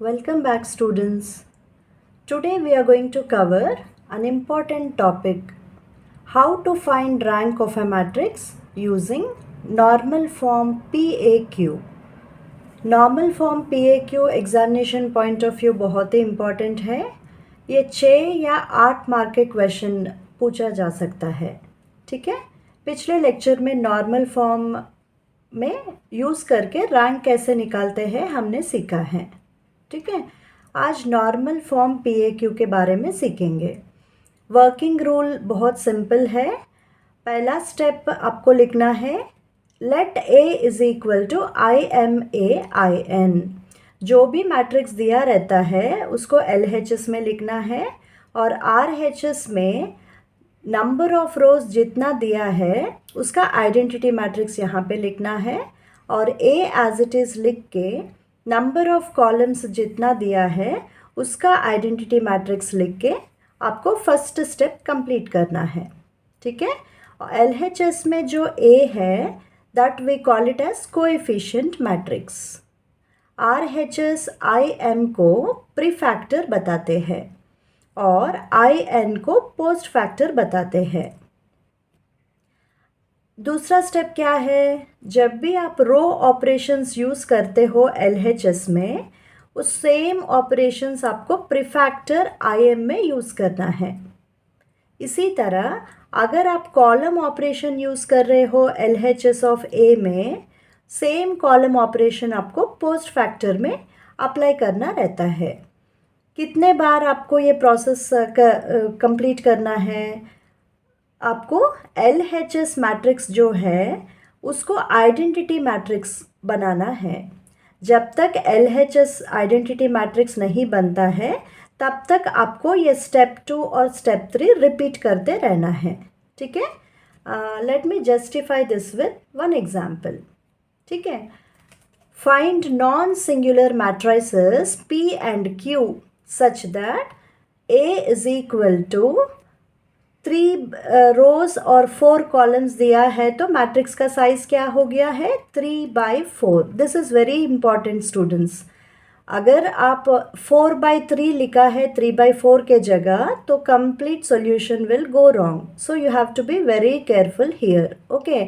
Welcome back, students. Today we are going to cover an important topic, how to find rank of a matrix using normal form PAQ. Normal form PAQ examination point of view बहुत ही important है। ये 6 या 8 mark के question पूछा जा सकता है। ठीक है, पिछले लेक्चर में नॉर्मल फॉर्म में यूज़ करके रैंक कैसे निकालते हैं हमने सीखा है। ठीक है, आज नॉर्मल फॉर्म PAQ के बारे में सीखेंगे। वर्किंग रूल बहुत सिंपल है। पहला स्टेप आपको लिखना है, let A is equal to IMAIN। जो भी मैट्रिक्स दिया रहता है उसको LHS में लिखना है और RHS में नंबर ऑफ रोज जितना दिया है उसका आइडेंटिटी मैट्रिक्स यहाँ पे लिखना है और A एज इट इज़ लिख के नंबर ऑफ कॉलम्स जितना दिया है उसका आइडेंटिटी मैट्रिक्स लिख के आपको फर्स्ट स्टेप कंप्लीट करना है। ठीक है, और LHS में जो A है that we call it as coefficient matrix. RHS IM को प्रीफैक्टर बताते हैं और IN को पोस्ट फैक्टर बताते हैं। दूसरा स्टेप क्या है, जब भी आप रो ऑपरेशंस यूज़ करते हो LHS में, उस सेम ऑपरेशंस आपको प्रीफैक्टर IM में यूज़ करना है। इसी तरह अगर आप कॉलम ऑपरेशन यूज़ कर रहे हो LHS ऑफ A में, सेम कॉलम ऑपरेशन आपको पोस्ट फैक्टर में अप्लाई करना रहता है। कितने बार आपको ये प्रोसेस कंप्लीट करना है, आपको LHS मैट्रिक्स जो है उसको आइडेंटिटी मैट्रिक्स बनाना है। जब तक LHS आइडेंटिटी मैट्रिक्स नहीं बनता है तब तक आपको ये स्टेप 2 और स्टेप 3 रिपीट करते रहना है। ठीक है, let me justify this with one example. ठीक है, find non singular matrices P and Q such that A is equal to 3 रोज और 4 कॉलम्स दिया है तो मैट्रिक्स का साइज क्या हो गया है 3/4। This is very important students. अगर आप 4/3 लिखा है 3/4 के जगह तो complete solution will go wrong, so you have to be very careful here. Okay,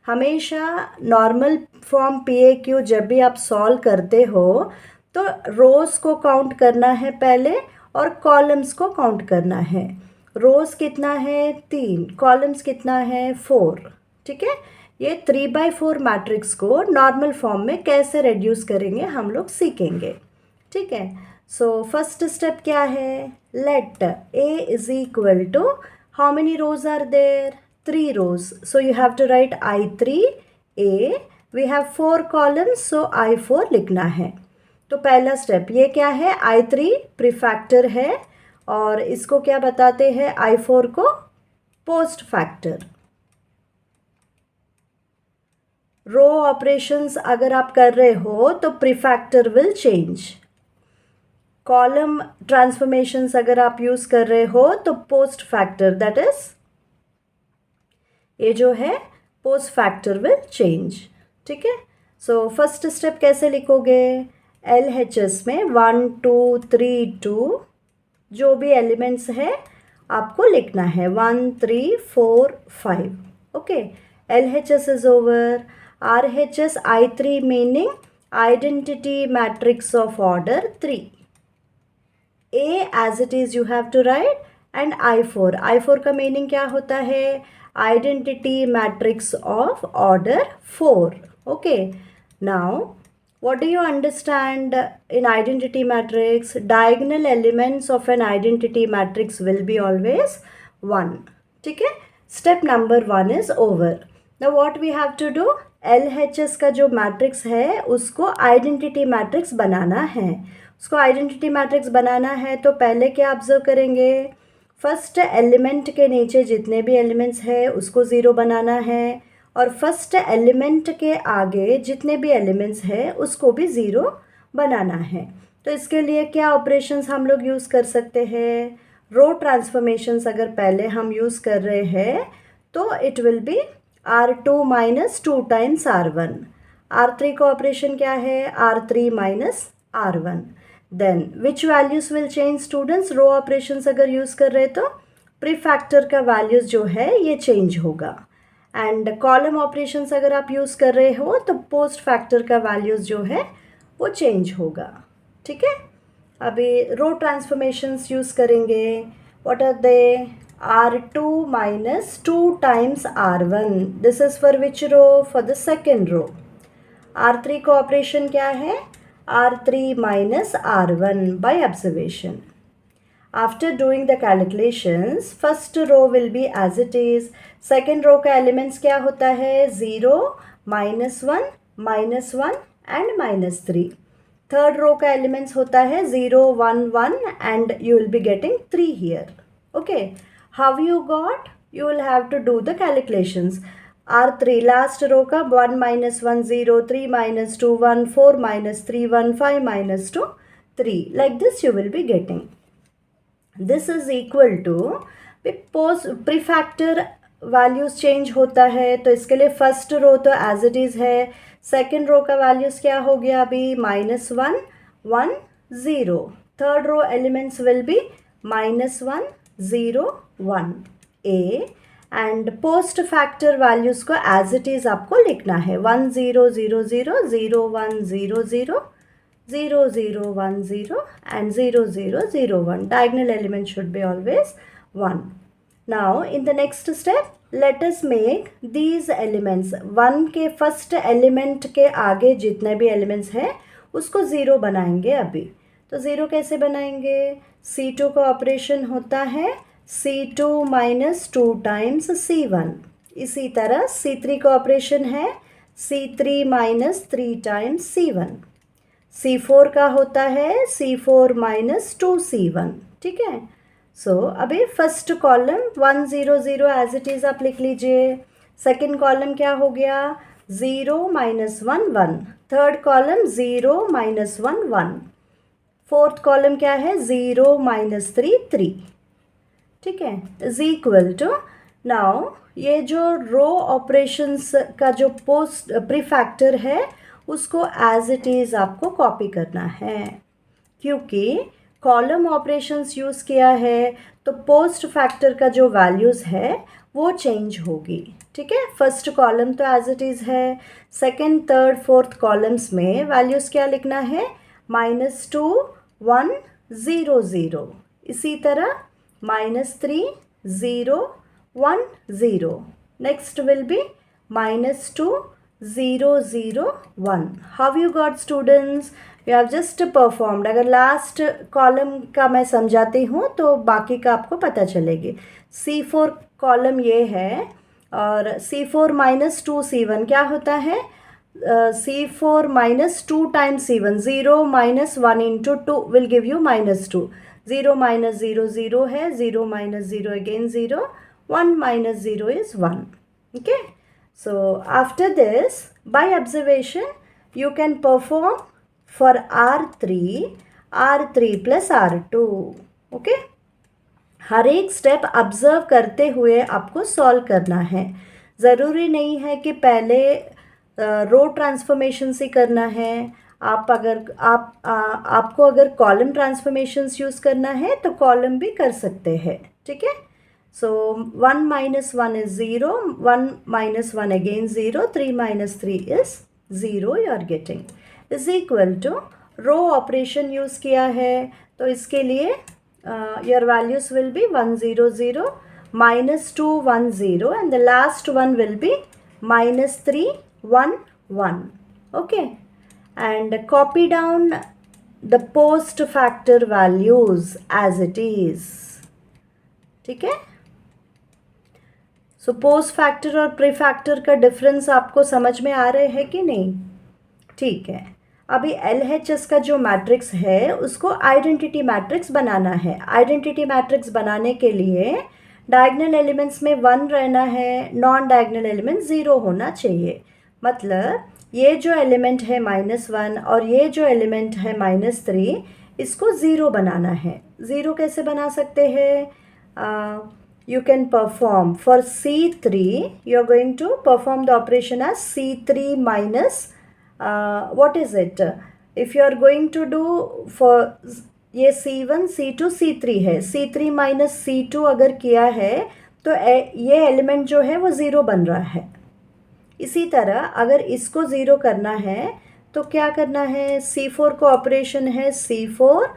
हमेशा नॉर्मल फॉर्म PAQ जब भी आप सॉल्व करते हो तो रोज़ को काउंट करना है पहले और कॉलम्स को काउंट करना है। रोज़ कितना है 3, कॉलम्स कितना है 4। ठीक है, ये 3/4 मैट्रिक्स को नॉर्मल फॉर्म में कैसे रेड्यूस करेंगे हम लोग सीखेंगे। ठीक है, सो फर्स्ट स्टेप क्या है, let A is equal to how many rows are there 3 rows, so you have to write I3 A। We have 4 columns so I4 लिखना है। तो पहला स्टेप ये क्या है, I3 प्रीफैक्टर है और इसको क्या बताते हैं I4 को पोस्ट फैक्टर। रो ऑपरेशंस अगर आप कर रहे हो तो प्रीफैक्टर विल चेंज। कॉलम ट्रांसफॉर्मेशंस अगर आप यूज कर रहे हो तो पोस्ट फैक्टर, दैट इज ये जो है पोस्ट फैक्टर विल चेंज। ठीक है, सो फर्स्ट स्टेप कैसे लिखोगे, LHS में 1 2 3 2 जो भी एलिमेंट्स है आपको लिखना है 1 3 4 5। Okay, LHS is over. RHS I3 meaning identity matrix of order 3। A as it is you have to write and I4 का मीनिंग क्या होता है, identity matrix of order 4। Okay, now what do you understand in identity matrix? Diagonal elements of an identity matrix will be always 1. ठीक है, step number 1 is over. Now what we have to do? LHS का जो matrix है उसको identity matrix बनाना है। उसको identity matrix बनाना है तो पहले क्या ऑब्जर्व करेंगे, फर्स्ट एलिमेंट के नीचे जितने भी एलिमेंट्स है उसको 0 बनाना है और फर्स्ट एलिमेंट के आगे जितने भी एलिमेंट्स हैं उसको भी 0 बनाना है। तो इसके लिए क्या ऑपरेशंस हम लोग यूज़ कर सकते हैं, रो ट्रांसफॉर्मेशंस अगर पहले हम यूज़ कर रहे हैं तो it will be R2 minus 2 times R1। R3 का ऑपरेशन क्या है, R3 minus R1। Then which values will change students? Row operations अगर यूज़ कर रहे तो प्रीफैक्टर का वैल्यूज़ जो है ये चेंज होगा, एंड कॉलम ऑपरेशंस अगर आप यूज़ कर रहे हो तो पोस्ट फैक्टर का वैल्यूज़ जो है वो चेंज होगा। ठीक है, अभी रो ट्रांसफॉर्मेशंस यूज़ करेंगे। What are they? R2 minus 2 times R1. This is for which row? For the second row. R3 का ऑपरेशन क्या है? R3 minus R1 by observation. After doing the calculations, first row will be as it is. Second row का elements क्या होता है? 0, -1, -1 and -3. Third row का elements होता है 0, 1, 1 and you will be getting 3 here. Okay. How you got? You will have to do the calculations. R3 last row का 1 minus 1 0, 3 minus 2 1, 4 minus 3 1, 5 minus 2 3. Like this you will be getting. This is equal to post prefactor values change होता है, तो इसके लिए first row तो as it is है, second row का values क्या हो गया अभी? -1 1 0. Third row elements will be -1 0 1 A, and post factor values को एज इट इज़ आपको लिखना है 1 0 0 0 0 1 0 0 0 0 1 0 and 0 0 0 1. Diagonal element should be always 1. Now in the next step let us make these elements 1 के फर्स्ट एलिमेंट के आगे जितने भी elements हैं उसको 0 बनाएंगे अभी। तो 0 कैसे बनाएंगे? C2 का ऑपरेशन होता है C2 minus 2 times C1. इसी तरह C3 का ऑपरेशन है C3 minus 3 times C1. C4 का होता है C4 minus 2C1. ठीक है, सो अभी first column 1 0 0 as it is आप लिख लीजिए। सेकेंड कॉलम क्या हो गया? 0 minus 1 1. Third column 0 minus 1 1. Fourth column क्या है? 0 minus 3 3. ठीक है, इज इक्वल टू, नाउ ये जो रो ऑपरेशंस का जो पोस्ट प्रीफैक्टर है उसको एज इट इज़ आपको कॉपी करना है, क्योंकि कॉलम ऑपरेशंस यूज़ किया है तो पोस्ट फैक्टर का जो वैल्यूज़ है वो चेंज होगी। ठीक है, फर्स्ट कॉलम तो एज इट इज़ है, सेकेंड थर्ड फोर्थ कॉलम्स में वैल्यूज़ क्या लिखना है? -2 1 0 0. इसी तरह -3 0 1 0. Next will be -2 0 0 1. How you got students? You have just performed. अगर लास्ट कॉलम का मैं समझाती हूँ तो बाकी का आपको पता चलेगी। C4 कॉलम ये है और C4 minus 2 C1 क्या होता है? C4 minus 2 times C1. 0 minus 1 into 2 will give you -2. 0 minus 0 0 है, 0 minus 0 again 0, 1 minus 0 is 1. Okay, so after this by observation you can perform for R3 R3 plus R2. Okay, हर एक step observe करते हुए आपको solve करना है। ज़रूरी नहीं है कि पहले रो ट्रांसफॉर्मेशन से करना है। आपको अगर कॉलम ट्रांसफॉर्मेशंस यूज़ करना है तो कॉलम भी कर सकते हैं। ठीक है, सो 1 minus 1 is 0, 1 minus 1 again 0, 3 minus 3 is 0 you are getting, is equal to row operation use किया है तो इसके लिए your values will be 1 0 0, -2 1 0 and the last one will be -3 1 1. Okay, and copy down the post factor values as it is. ठीक है, so post factor और pre factor का difference आपको समझ में आ रहे हैं कि नहीं? ठीक है, अभी LHS का जो मैट्रिक्स है उसको आइडेंटिटी मैट्रिक्स बनाना है। आइडेंटिटी मैट्रिक्स बनाने के लिए डायगोनल एलिमेंट्स में 1 रहना है, नॉन डायगोनल एलिमेंट 0 होना चाहिए। मतलब ये जो एलिमेंट है -1 और ये जो एलिमेंट है -3, इसको 0 बनाना है। 0 कैसे बना सकते हैं? You can perform for C3, you are going to perform the operation as C3 minus what is it? If you are going to do for ये C1 C2 C3 है, C3 माइनस C2 अगर किया है तो ये element जो है वो ज़ीरो बन रहा है। इसी तरह अगर इसको ज़ीरो करना है तो क्या करना है, C4 को ऑपरेशन है C4,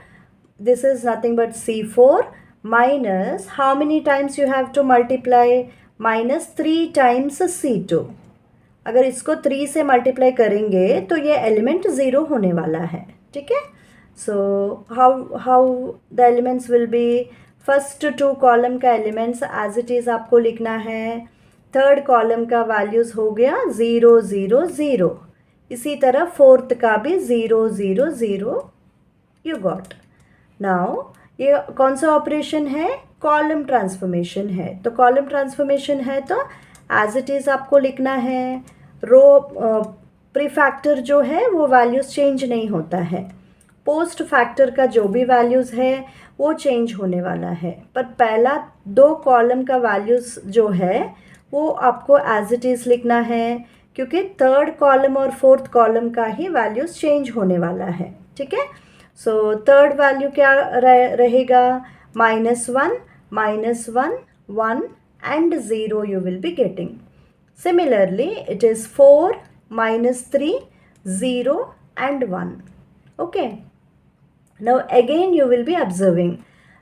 this is nothing but C4 minus how many times you have to multiply, minus 3 times C2। अगर इसको 3 से मल्टीप्लाई करेंगे तो ये एलिमेंट ज़ीरो होने वाला है, ठीक है। So how the elements will B, first 2 column का एलिमेंट्स एज इट इज़ आपको लिखना है, थर्ड कॉलम का वैल्यूज़ हो गया 0 0 0, इसी तरह फोर्थ का भी 0 0 0, यू गॉट। नाउ ये कौन सा ऑपरेशन है, कॉलम ट्रांसफॉर्मेशन है, तो कॉलम ट्रांसफॉर्मेशन है तो एज इट इज़ आपको लिखना है, रो प्रीफैक्टर जो है वो वैल्यूज़ चेंज नहीं होता है, पोस्ट फैक्टर का जो भी वैल्यूज़ है वो चेंज होने वाला है, पर पहला 2 कॉलम का वैल्यूज़ जो है वो आपको एज इट इज़ लिखना है, क्योंकि थर्ड कॉलम और फोर्थ कॉलम का ही वैल्यूज़ चेंज होने वाला है, ठीक है। सो थर्ड वैल्यू क्या रहेगा, -1 -1 1 and 0 you will be getting. Similarly it is 4 -3 0 and 1. Okay, now again you will be observing,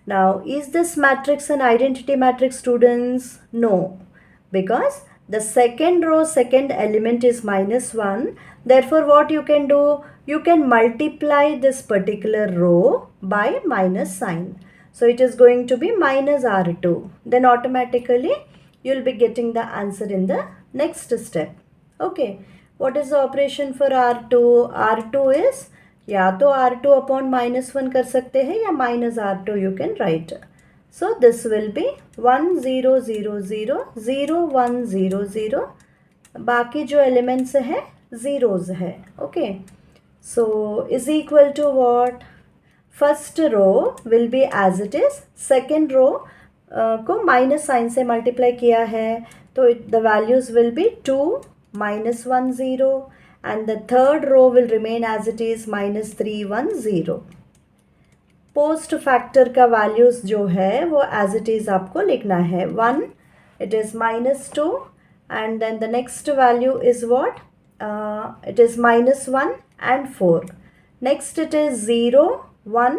now is this matrix an identity matrix, students? No, because the second row second element is -1, therefore what you can do, you can multiply this particular row by minus sign, so it is going to be -R2, then automatically you will be getting the answer in the next step. Okay, what is the operation for R2? R2 is या तो R2 upon -1 कर सकते हैं या -R2 you can write. So this will be 1 0 0 0 0 1 0 0, बाकी जो elements है zeros है, okay. So is equal to what, first row will be as it is, second row को माइनस साइन से मल्टीप्लाई किया है तो the values will be 2 -1 0 and the third row will remain as it is -3 1 0. Post factor का values जो है वो as it is आपको लिखना है, 1 it is -2 and then the next value is what, it is -1 and 4, next it is 0 1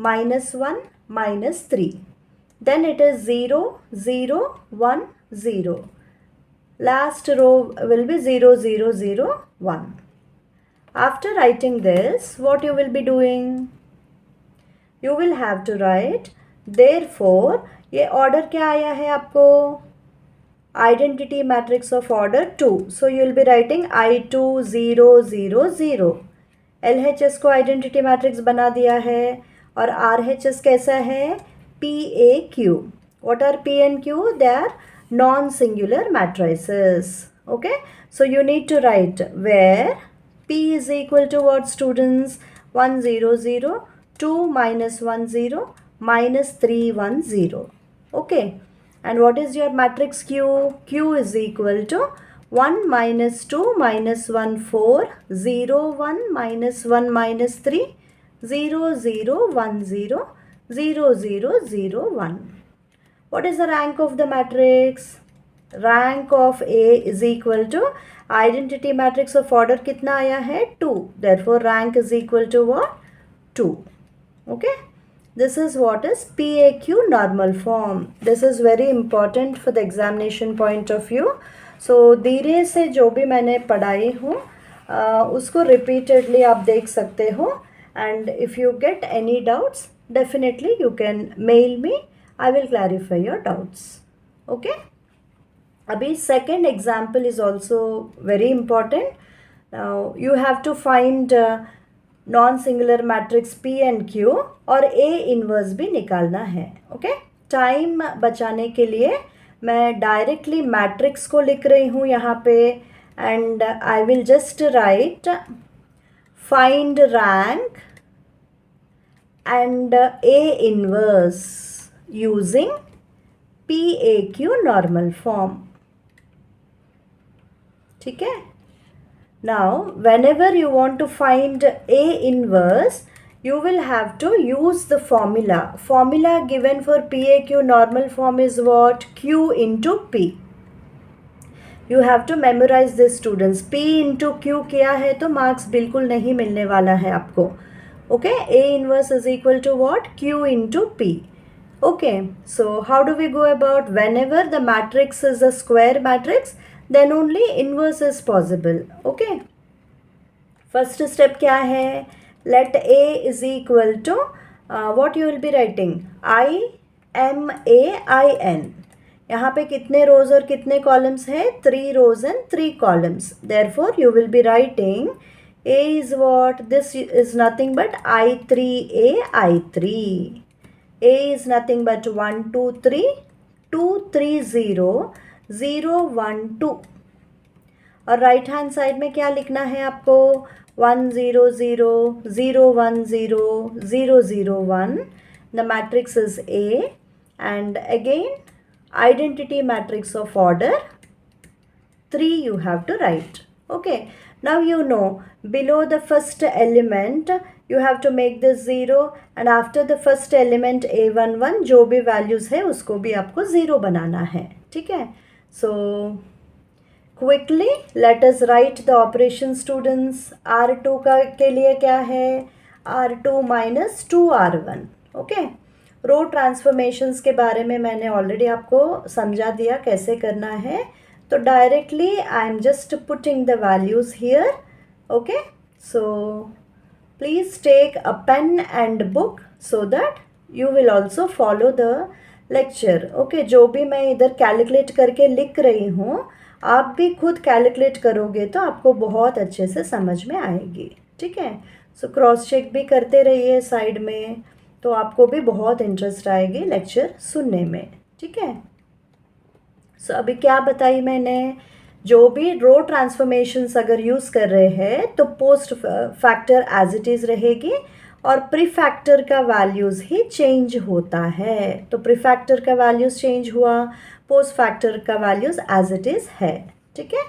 -1 -3, then it is 0 0 1 0, last row will be 0 0 0 1. After writing this, what you will be doing, you will have to write therefore, ये order क्या आया है आपको, identity matrix of order 2, so you will be writing I2 0 0 0, LHS को identity matrix बना दिया है, और RHS कैसा है, PAQ. What are P and Q? They are non-singular matrices. Okay, so you need to write where P is equal to what, students, 1 0 0 2 -1 0 -3 1 0. Okay, and what is your matrix Q? Q is equal to 1 -2 -1 4 0 1 -1 -3 0 0 1 0 0 0 0 1. What is the rank of the matrix? Rank of A is equal to identity matrix of order कितना आया है, 2, therefore rank is equal to what, 2. Okay, this is what is PAQ normal form. This is very important for the examination point of view. So धीरे से जो भी मैंने पढ़ाई हूँ उसको repeatedly आप देख सकते हो, and if you get any doubts definitely you can mail me, I will clarify your doubts. Okay, अभी second example is also very important. Now you have to find non singular matrix P and Q और A inverse भी निकालना है, okay. Time बचाने के लिए मैं directly matrix को लिख रही हूँ यहाँ पे, and I will just right find rank and A inverse using PAQ normal form, ठीक है। Now, whenever you want to find A inverse, you will have to use the formula. Formula given for PAQ normal form is what? Q into P. You have to memorize this students. P into Q किया है तो marks बिल्कुल नहीं मिलने वाला है आपको. Okay, A inverse is equal to what? Q into P. Okay, so how do we go about? Whenever the matrix is a square matrix, then only inverse is possible. Okay, first step क्या है? Let A is equal to what you will be writing? IMAIN. यहाँ पे कितने रोज और कितने columns है? 3 rows and 3 columns. Therefore, you will be writing A is what? This is nothing but I3A I3. A is nothing but 1 2 3 2 3 0 0 1 2. और right hand side में क्या लिखना है आपको? 1 0 0 0 1 0 0 0 1. The matrix is A, and again identity matrix of order 3 you have to write. Okay, now you know below the first element you have to make this 0, and after the first element A11 जो भी values है उसको भी आपको 0 बनाना है. ठीक है, so quickly let us write the operation students. R2 का के लिए क्या है? R2 minus 2R1. ओके, रो ट्रांसफॉर्मेशंस के बारे में मैंने ऑलरेडी आपको समझा दिया कैसे करना है, तो directly I am just putting the values here. Okay, so please take a pen and book so that you will also follow the lecture. Okay, जो भी मैं इधर कैलकुलेट करके लिख रही हूँ आप भी खुद कैलकुलेट करोगे तो आपको बहुत अच्छे से समझ में आएगी. ठीक है, सो क्रॉस चेक भी करते रहिए साइड में, तो आपको भी बहुत इंटरेस्ट आएगी लेक्चर सुनने में. ठीक है, सो अभी क्या बताई मैंने? जो भी रो ट्रांसफॉर्मेशंस अगर यूज़ कर रहे हैं तो post factor as it is रहेगी और प्री फैक्टर का वैल्यूज़ ही चेंज होता है. तो प्री फैक्टर का वैल्यूज़ चेंज हुआ, पोस्ट फैक्टर का वैल्यूज़ एज इट इज़ है. ठीक है,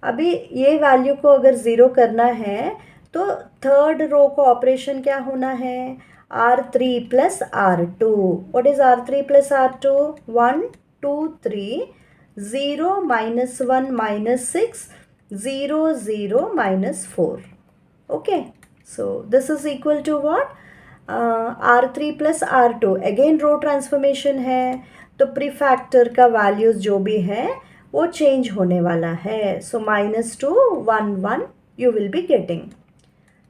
अभी ये वैल्यू को अगर ज़ीरो करना है तो थर्ड रो को ऑपरेशन क्या होना है? R3 plus R2. What is R3 plus R2? 1 2 3 0 minus 1 minus 6 0 0 minus 4. Okay, so this is equal to what? R3 plus R2. Again row transformation है तो प्रीफैक्टर का वैल्यूज़ जो भी है वो चेंज होने वाला है. सो -2 1 1 you will be getting.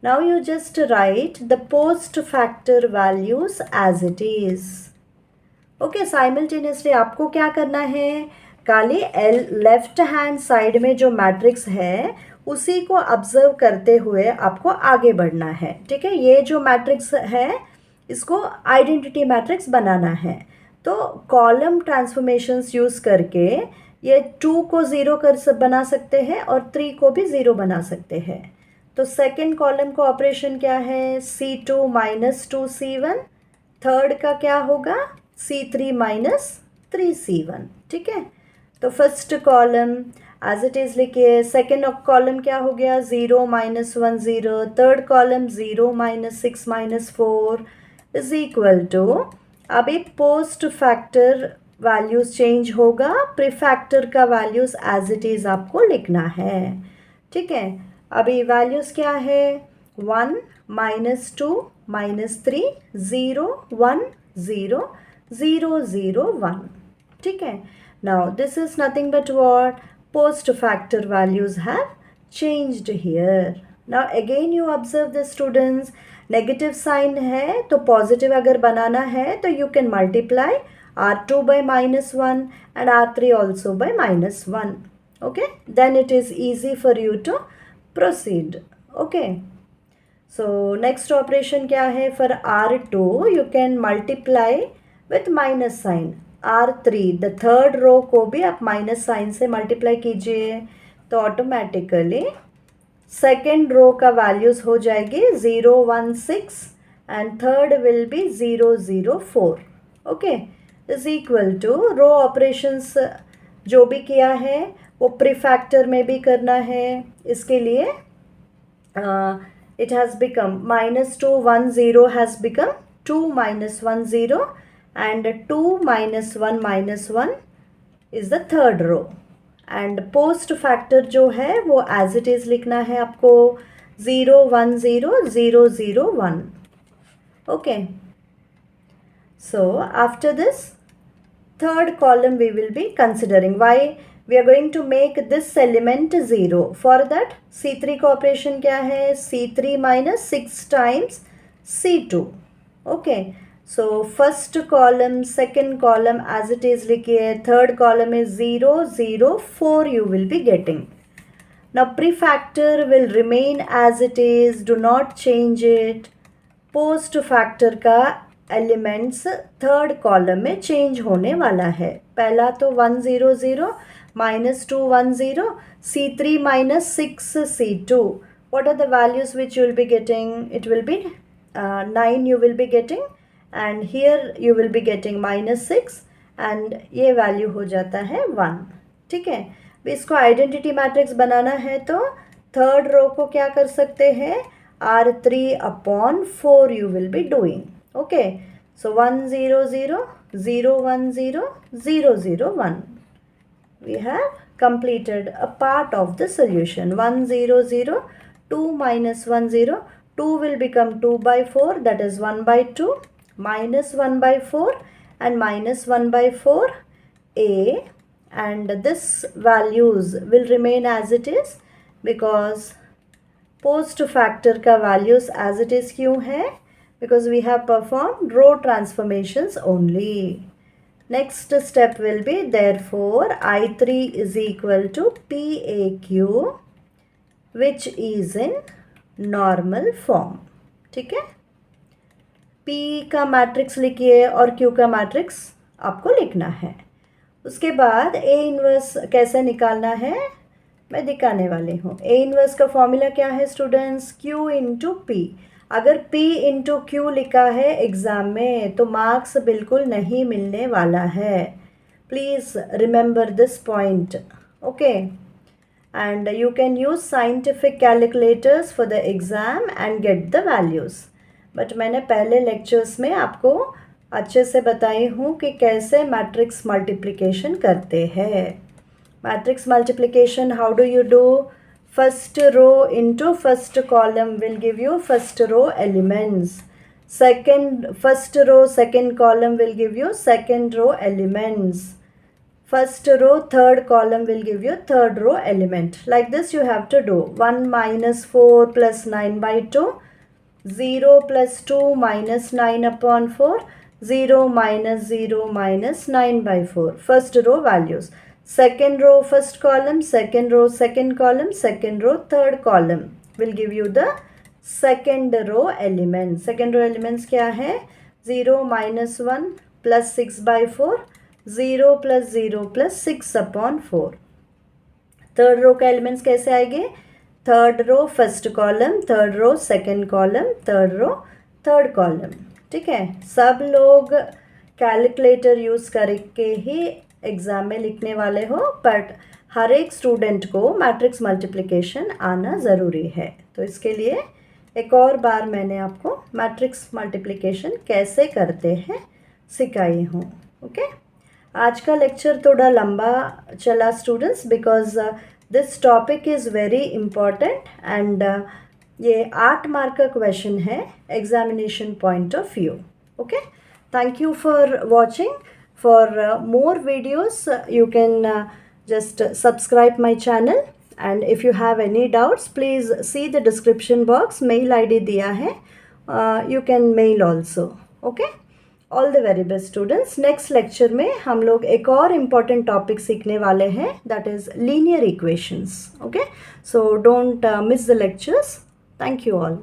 Now you just write the post factor values as it is. Okay, simultaneously आपको क्या करना है? खाली लेफ्ट हैंड साइड में जो मैट्रिक्स है उसी को ऑब्जर्व करते हुए आपको आगे बढ़ना है. ठीक है, ये जो मैट्रिक्स है इसको आइडेंटिटी मैट्रिक्स बनाना है. तो कॉलम ट्रांसफॉर्मेशंस यूज़ करके ये 2 को 0 बना सकते हैं और 3 को भी 0 बना सकते हैं. तो सेकेंड कॉलम का ऑपरेशन क्या है? C2 minus 2C1. थर्ड का क्या होगा? C3 minus 3C1. ठीक है, तो first column as it is लिखिए. सेकेंड कॉलम क्या हो गया? 0 minus 1 0. Third column 0 minus 6 minus 4 is equal to. अभी पोस्ट फैक्टर वैल्यूज़ चेंज होगा, प्रीफैक्टर का वैल्यूज़ एज इट इज़ आपको लिखना है. ठीक है, अभी वैल्यूज़ क्या है? 1 -2 -3 0 1 0 0 0 1. ठीक है, now this is nothing but what? Post factor values have changed here. Now again you observe the students, negative sign है तो पॉजिटिव अगर बनाना है तो you can multiply R2 by -1 and R3 also by -1. Okay, then it is easy for you to proceed. Okay, so next operation क्या है? For R2 you can multiply with minus sign. R3 the third row को भी आप minus sign से multiply कीजिए तो automatically second row का values हो जाएगी 0 1 6 and third will be 0 0 4. Okay, is equal to row operations जो भी किया है वो प्रीफैक्टर में भी करना है. इसके लिए it has become minus 2 1 0 has become 2 minus 1 0, and 2 minus 1 is the third row. And post factor जो है वो एज इट इज़ लिखना है आपको 0 1 0 0 0 1. Okay, so after this third column we will be considering. Why we are going to make this element 0? For that C3 का operation क्या है? C3 minus 6 times C2. Okay, so first column, second column as it is लिखिए. Third column is 0 0 4 you will be getting. Now prefactor will remain as it is. Do not change it. Post factor का elements third column में change होने वाला है. पहला तो 1 0 0 minus 2 1 0, C3 minus 6 C2. What are the values which you will be getting? It will be 9 you will be getting, and here you will be getting minus 6, and ये value हो जाता है 1. ठीक है, इसको आइडेंटिटी मैट्रिक्स बनाना है तो third row को क्या कर सकते हैं? R3 upon 4 you will be doing. Okay, so 1 0 0 0 1 0 0 0 1. We have completed a part of the solution. 1 0 0 2 minus 1 0, 2 will become 2 by 4, that is 1 by 2, minus 1 by 4 and minus 1 by 4 a, and this values will remain as it is because post factor का values as it is क्यों है? Because we have perform row transformations only. Next step will be therefore I3 is equal to PAQ which is in normal form. ठीक है, P का matrix लिखिए और Q का matrix आपको लिखना है. उसके बाद A इनवर्स कैसे निकालना है मैं दिखाने वाली हूँ. ए इनवर्स का फॉर्मूला क्या है स्टूडेंट्स? Q into P. अगर P इंटू क्यू लिखा है एग्ज़ाम में तो मार्क्स बिल्कुल नहीं मिलने वाला है. Please remember this point. Okay, and you can use scientific calculators for the exam and get the values. But मैंने पहले लेक्चर्स में आपको अच्छे से बताई हूँ कि कैसे मैट्रिक्स मल्टीप्लिकेशन करते हैं. Matrix multiplication, how do you do? First row into first column will give you first row elements. First row second column will give you second row elements. First row third column will give you third row element. Like this you have to do. 1 minus 4 plus 9 by 2, 0 plus 2 minus 9 upon 4, 0 minus 0 minus 9 by 4. First row values. Second row first column, second row second column, second row third column will give you the second row elements. Second row elements क्या है? 0 minus 1 plus 6 by 4, 0 plus 0 plus 6 upon 4. Third row का elements कैसे आएंगे? Third row first column, third row second column, third row third column. ठीक है, सब लोग calculator use करके ही एग्ज़ाम में लिखने वाले हो, बट हर एक स्टूडेंट को मैट्रिक्स मल्टीप्लिकेशन आना ज़रूरी है. तो इसके लिए एक और बार मैंने आपको मैट्रिक्स मल्टीप्लिकेशन कैसे करते हैं सिखाई हूँ. ओके, आज का लेक्चर थोड़ा लंबा चला students because this topic is very important and ये 8 मार्क का क्वेश्चन है examination point of view. Okay, thank you for watching. For more videos, you can just subscribe my channel, and if you have any doubts, please see the description box. Mail ID दिया है, you can mail also. Okay, all the very best students. Next lecture में हम लोग एक और important topic सीखने वाले हैं, that is linear equations. Okay, so don't miss the lectures. Thank you all.